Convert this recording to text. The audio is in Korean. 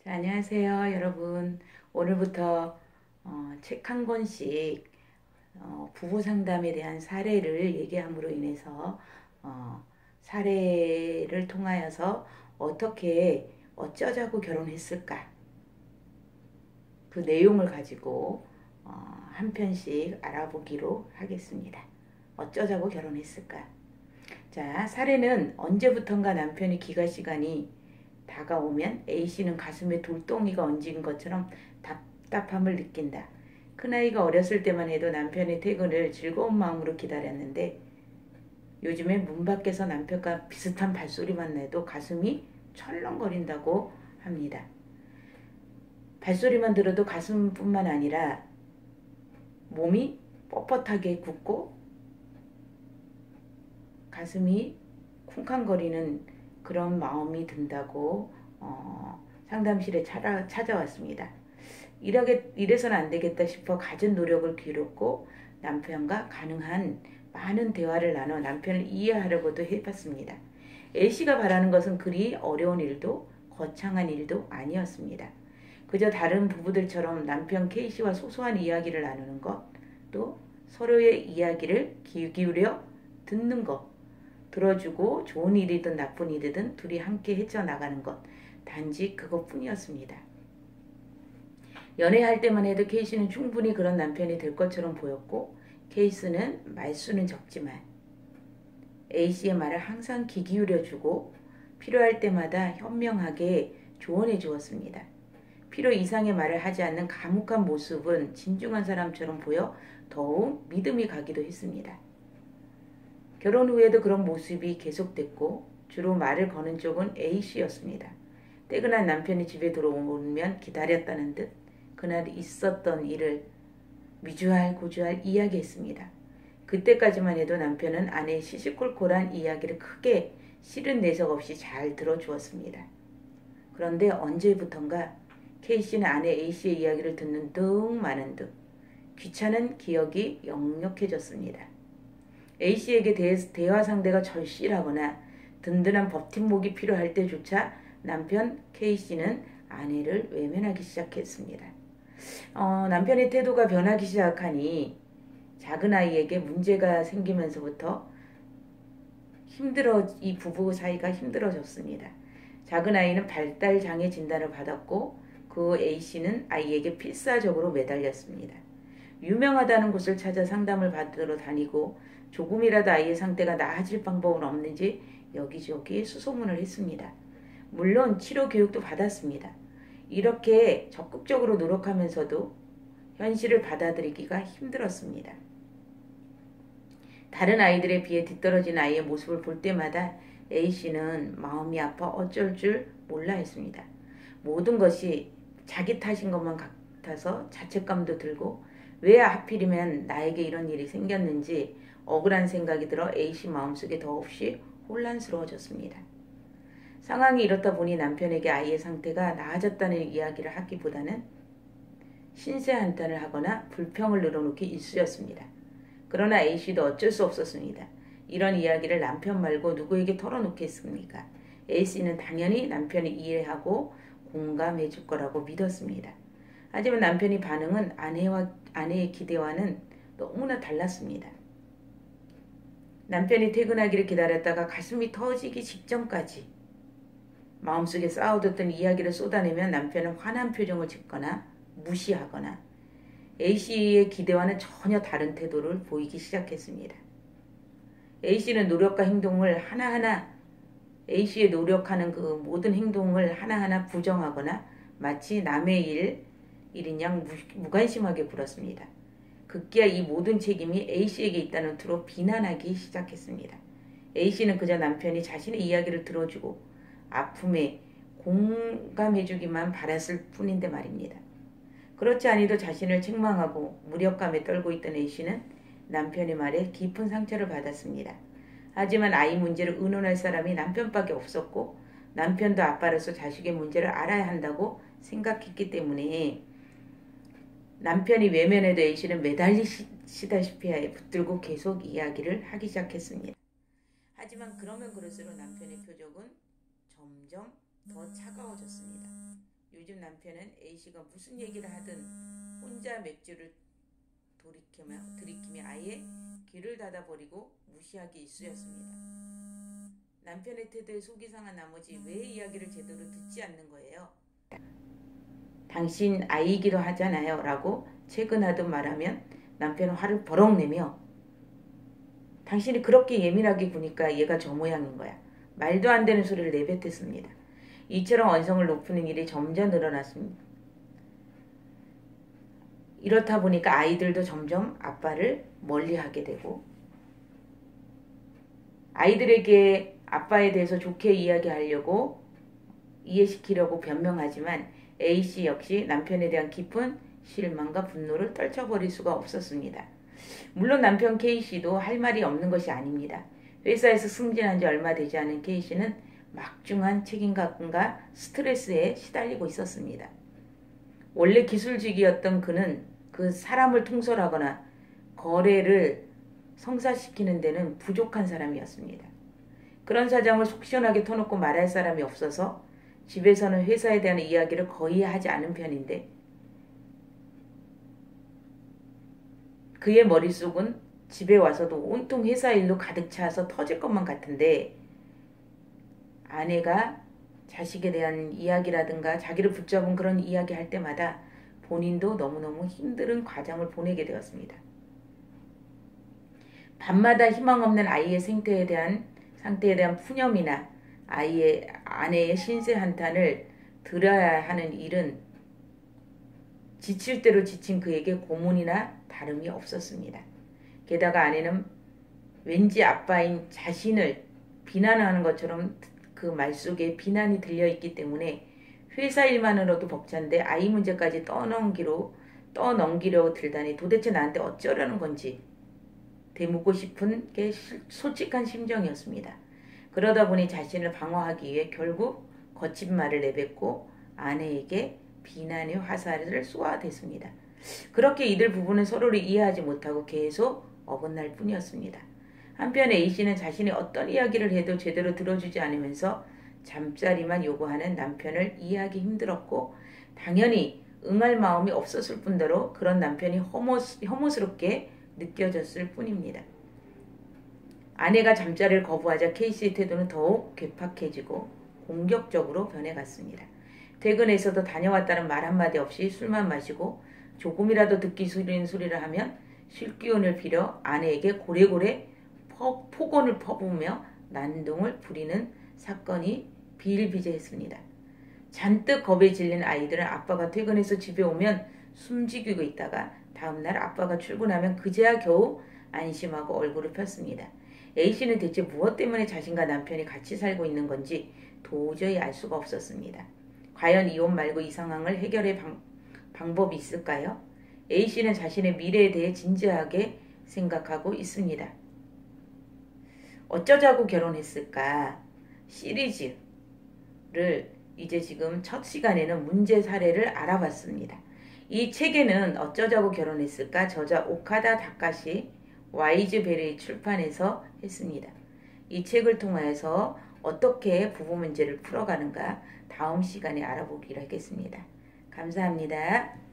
자, 안녕하세요, 여러분. 오늘부터 책 한 권씩 부부 상담에 대한 사례를 얘기함으로 인해서 어, 사례를 통하여서 어떻게 어쩌자고 결혼했을까 그 내용을 가지고 한 편씩 알아보기로 하겠습니다. 어쩌자고 결혼했을까? 자, 사례는 언제부턴가 남편이 귀가 시간이 다가오면 A씨는 가슴에 돌덩이가 얹은 것처럼 답답함을 느낀다. 큰아이가 어렸을 때만 해도 남편의 퇴근을 즐거운 마음으로 기다렸는데 요즘엔 문 밖에서 남편과 비슷한 발소리만 내도 가슴이 철렁거린다고 합니다. 발소리만 들어도 가슴뿐만 아니라 몸이 뻣뻣하게 굳고 가슴이 쿵쾅거리는 그런 마음이 든다고 상담실에 찾아왔습니다. 이래서는 안 되겠다 싶어 갖은 노력을 기울였고 남편과 가능한 많은 대화를 나눠 남편을 이해하려고도 해봤습니다. A씨가 바라는 것은 그리 어려운 일도 거창한 일도 아니었습니다. 그저 다른 부부들처럼 남편 K씨와 소소한 이야기를 나누는 것, 또 서로의 이야기를 귀 기울여 듣는 것, 들어주고 좋은 일이든 나쁜 일이든 둘이 함께 헤쳐나가는 것, 단지 그것뿐이었습니다. 연애할 때만 해도 케이씨는 충분히 그런 남편이 될 것처럼 보였고 케이스는 말수는 적지만 A씨의 말을 항상 귀 기울여주고 필요할 때마다 현명하게 조언해 주었습니다. 필요 이상의 말을 하지 않는 과묵한 모습은 진중한 사람처럼 보여 더욱 믿음이 가기도 했습니다. 결혼 후에도 그런 모습이 계속됐고 주로 말을 거는 쪽은 A씨였습니다. 퇴근한 남편이 집에 들어오면 기다렸다는 듯 그날 있었던 일을 미주알 고주알 이야기했습니다. 그때까지만 해도 남편은 아내의 시시콜콜한 이야기를 크게 싫은 내색 없이 잘 들어주었습니다. 그런데 언제부턴가 K씨는 아내 A씨의 이야기를 듣는 둥 마는 둥 귀찮은 기억이 역력해졌습니다. A씨에게 대화 상대가 절실하거나 든든한 버팀목이 필요할 때조차 남편 K씨는 아내를 외면하기 시작했습니다. 남편의 태도가 변하기 시작하니 작은 아이에게 문제가 생기면서부터 이 부부 사이가 힘들어졌습니다. 작은 아이는 발달 장애 진단을 받았고 그 A씨는 아이에게 필사적으로 매달렸습니다. 유명하다는 곳을 찾아 상담을 받으러 다니고 조금이라도 아이의 상태가 나아질 방법은 없는지 여기저기 수소문을 했습니다. 물론 치료 교육도 받았습니다. 이렇게 적극적으로 노력하면서도 현실을 받아들이기가 힘들었습니다. 다른 아이들에 비해 뒤떨어진 아이의 모습을 볼 때마다 A씨는 마음이 아파 어쩔 줄 몰라 했습니다. 모든 것이 자기 탓인 것만 같아서 자책감도 들고 왜 하필이면 나에게 이런 일이 생겼는지 억울한 생각이 들어 A씨 마음속에 더없이 혼란스러워졌습니다. 상황이 이렇다 보니 남편에게 아이의 상태가 나아졌다는 이야기를 하기보다는 신세한탄을 하거나 불평을 늘어놓기 일쑤였습니다. 그러나 A씨도 어쩔 수 없었습니다. 이런 이야기를 남편 말고 누구에게 털어놓겠습니까? A씨는 당연히 남편이 이해하고 공감해 줄 거라고 믿었습니다. 하지만 남편의 반응은 아내의 기대와는 너무나 달랐습니다. 남편이 퇴근하기를 기다렸다가 가슴이 터지기 직전까지 마음속에 쌓아뒀던 이야기를 쏟아내면 남편은 화난 표정을 짓거나 무시하거나 A씨의 기대와는 전혀 다른 태도를 보이기 시작했습니다. A씨는 노력과 행동을 하나하나 A씨의 노력하는 그 모든 행동을 하나하나 부정하거나 마치 남의 일인 양 무관심하게 굴었습니다. 급기야 이 모든 책임이 A씨에게 있다는 투로 비난하기 시작했습니다. A씨는 그저 남편이 자신의 이야기를 들어주고 아픔에 공감해주기만 바랐을 뿐인데 말입니다. 그렇지 아니도 자신을 책망하고 무력감에 떨고 있던 A씨는 남편의 말에 깊은 상처를 받았습니다. 하지만 아이 문제를 의논할 사람이 남편밖에 없었고 남편도 아빠로서 자식의 문제를 알아야 한다고 생각했기 때문에 남편이 외면해도 A씨는 매달리시다시피 붙들고 계속 이야기를 하기 시작했습니다. 하지만 그러면 그럴수록 남편의 표정은 점점 더 차가워졌습니다. 요즘 들은 남편은 A씨가 무슨 얘기를 하든 혼자 맥주를 들이키며 아예 귀를 닫아버리고 무시하기 일쑤였습니다. 남편의 태도에 속이 상한 나머지 왜 이야기를 제대로 듣지 않는 거예요? 당신 아이이기도 하잖아요 라고 채근하듯 말하면 남편은 화를 버럭 내며 당신이 그렇게 예민하게 구니까 얘가 저 모양인 거야. 말도 안 되는 소리를 내뱉었습니다. 이처럼 언성을 높이는 일이 점점 늘어났습니다. 이렇다 보니까 아이들도 점점 아빠를 멀리하게 되고 아이들에게 아빠에 대해서 좋게 이야기하려고 이해시키려고 변명하지만 A씨 역시 남편에 대한 깊은 실망과 분노를 떨쳐버릴 수가 없었습니다. 물론 남편 K씨도 할 말이 없는 것이 아닙니다. 회사에서 승진한 지 얼마 되지 않은 K씨는 막중한 책임감과 스트레스에 시달리고 있었습니다. 원래 기술직이었던 그는 그 사람을 통솔하거나 거래를 성사시키는 데는 부족한 사람이었습니다. 그런 사정을 속 시원하게 터놓고 말할 사람이 없어서 집에서는 회사에 대한 이야기를 거의 하지 않은 편인데 그의 머릿속은 집에 와서도 온통 회사 일로 가득 차서 터질 것만 같은데 아내가 자식에 대한 이야기라든가 자기를 붙잡은 그런 이야기 할 때마다 본인도 너무너무 힘든 과정을 보내게 되었습니다. 밤마다 희망 없는 아이의 상태에 대한 푸념이나 아내의 신세 한탄을 들어야 하는 일은 지칠 대로 지친 그에게 고문이나 다름이 없었습니다. 게다가 아내는 왠지 아빠인 자신을 비난하는 것처럼 그 말 속에 비난이 들려있기 때문에 회사 일만으로도 벅찬데 아이 문제까지 떠넘기려고 들다니 도대체 나한테 어쩌려는 건지 되묻고 싶은 게 솔직한 심정이었습니다. 그러다 보니 자신을 방어하기 위해 결국 거친 말을 내뱉고 아내에게 비난의 화살을 쏘아댔습니다. 그렇게 이들 부부는 서로를 이해하지 못하고 계속 어긋날 뿐이었습니다. 한편 A씨는 자신이 어떤 이야기를 해도 제대로 들어주지 않으면서 잠자리만 요구하는 남편을 이해하기 힘들었고 당연히 응할 마음이 없었을 뿐더러 그런 남편이 혐오스럽게 느껴졌을 뿐입니다. 아내가 잠자리를 거부하자 K씨의 태도는 더욱 괴팍해지고 공격적으로 변해갔습니다. 퇴근해서도 다녀왔다는 말 한마디 없이 술만 마시고 조금이라도 듣기 싫은 소리를 하면 쉴기운을 빌어 아내에게 고래고래 폭언을 퍼부으며 난동을 부리는 사건이 비일비재했습니다. 잔뜩 겁에 질린 아이들은 아빠가 퇴근해서 집에 오면 숨지기고 있다가 다음날 아빠가 출근하면 그제야 겨우 안심하고 얼굴을 폈습니다. A씨는 대체 무엇 때문에 자신과 남편이 같이 살고 있는 건지 도저히 알 수가 없었습니다. 과연 이혼 말고 이 상황을 해결할 방법이 있을까요? A씨는 자신의 미래에 대해 진지하게 생각하고 있습니다. 어쩌자고 결혼했을까? 시리즈를 이제 지금 첫 시간에는 문제 사례를 알아봤습니다. 이 책에는 어쩌자고 결혼했을까? 저자 오카다 다카시 와이즈베리 출판에서 했습니다. 이 책을 통해서 어떻게 부부 문제를 풀어가는가 다음 시간에 알아보기로 하겠습니다. 감사합니다.